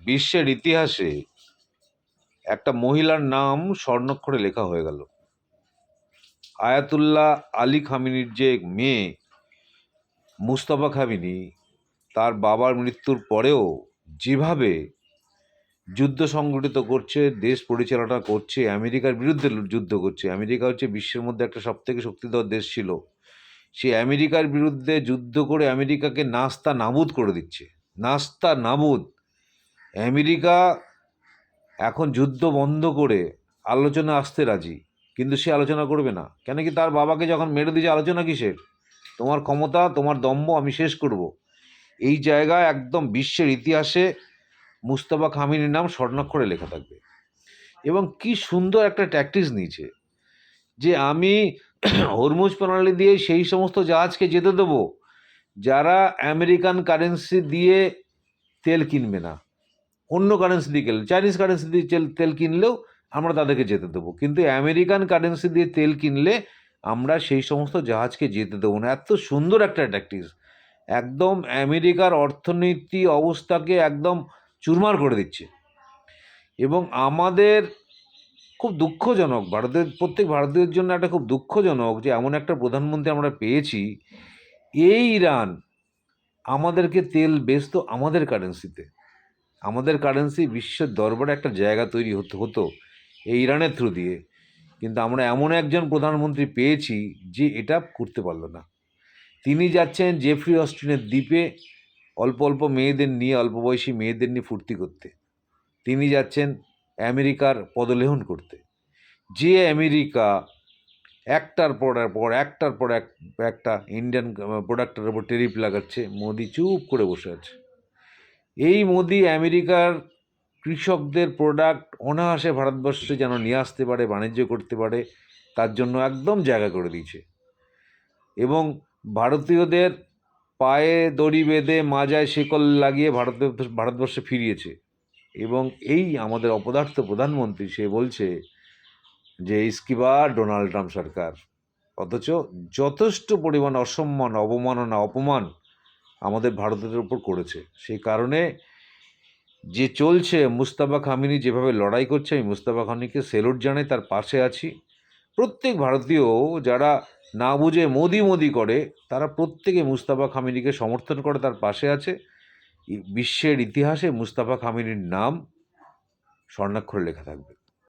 বিশ্বের ইতিহাসে একটা মহিলার নাম স্বর্ণাক্ষরে লেখা হয়ে গেল। আয়াতুল্লাহ আলী খামেনির যে মেয়ে মুস্তাফা খামেনি, তার বাবার মৃত্যুর পরেও যেভাবে যুদ্ধ সংগঠিত করছে, দেশ পরিচালনা করছে, আমেরিকার বিরুদ্ধে যুদ্ধ করছে। আমেরিকা হচ্ছে বিশ্বের মধ্যে একটা সবথেকে শক্তিধর দেশ ছিল। সে আমেরিকার বিরুদ্ধে যুদ্ধ করে আমেরিকাকে নাস্তা নাবুদ করে দিচ্ছে, নাস্তা নাবুদ। আমেরিকা এখন যুদ্ধ বন্ধ করে আলোচনা আসতে রাজি, কিন্তু সে আলোচনা করবে না। কেন কি? তার বাবাকে যখন মেরে দিয়েছে, আলোচনা কিসের? তোমার ক্ষমতা, তোমার দম্ভ আমি শেষ করব। এই জায়গায় একদম বিশ্বের ইতিহাসে মুস্তাফা খামেনির নাম স্বর্ণাক্ষরে লেখা থাকবে। এবং কি সুন্দর একটা ট্যাকটিক্স নিয়েছে যে আমি হরমুজ প্রণালী দিয়ে সেই সমস্ত জাহাজকে যেতে দেবো যারা আমেরিকান কারেন্সি দিয়ে তেল কিনবে না, অন্য কারেন্সি দিয়ে কিনলে, চাইনিজ কারেন্সি দিয়ে তেল কিনলেও আমরা তাদেরকে যেতে দেবো, কিন্তু আমেরিকান কারেন্সি দিয়ে তেল কিনলে আমরা সেই সমস্ত জাহাজকে যেতে দেবো না। এত সুন্দর একটা ট্যাকটিক্স, একদম আমেরিকার অর্থনীতি অবস্থাকে একদম চুরমার করে দিচ্ছে। এবং আমাদের খুব দুঃখজনক, প্রত্যেক ভারতীয়ের জন্য একটা খুব দুঃখজনক যে এমন একটা প্রধানমন্ত্রী আমরা পেয়েছি, এই ইরান আমাদেরকে তেল বেচতো আমাদের কারেন্সিতে। আমাদের কারেন্সি বিশ্বের দরবারে একটা জায়গা তৈরি হতো এই ইরানের থ্রু দিয়ে, কিন্তু আমরা এমন একজন প্রধানমন্ত্রী পেয়েছি যে এটা করতে পারলো না। তিনি যাচ্ছেন জেফ্রি অস্টিনের দ্বীপে অল্প অল্প মেয়েদের নিয়ে, অল্প বয়সী মেয়েদের নিয়ে ফুর্তি করতে। তিনি যাচ্ছেন আমেরিকার পদলেহন করতে। যে আমেরিকা একটার পর একটা ইন্ডিয়ান প্রোডাক্টের ওপর টেরিফ লাগাচ্ছে, মোদি চুপ করে বসে আছে। এই মোদি আমেরিকার কৃষকদের প্রোডাক্ট অনায়াসে ভারতবর্ষে যেন নিয়ে আসতে পারে, বাণিজ্য করতে পারে, তার জন্য একদম জায়গা করে দিয়েছে। এবং ভারতীয়দের পায়ে দড়ি বেঁধে মাজায় শিকল লাগিয়ে ভারতবর্ষে ফিরিয়েছে। এবং এই আমাদের অপদার্থ প্রধানমন্ত্রী, সে বলছে যে ইস্কিবার ডোনাল্ড ট্রাম্প সরকার, অথচ যথেষ্ট পরিমাণ অসম্মান, অবমাননা, অপমান আমাদের ভারতের উপর করেছে। সেই কারণে যে চলছে, মুস্তাফা খামেনি যেভাবে লড়াই করছে, আমি মুস্তাফা খামেনিকে সেলুট জানাই, তার পাশে আছি। প্রত্যেক ভারতীয় যারা না বুঝে মোদি মোদি করে, তারা প্রত্যেকে মুস্তাফা খামেনিকে সমর্থন করে, তার পাশে আছে। বিশ্বের ইতিহাসে মুস্তাফা খামেনির নাম স্বর্ণাক্ষরে লেখা থাকবে।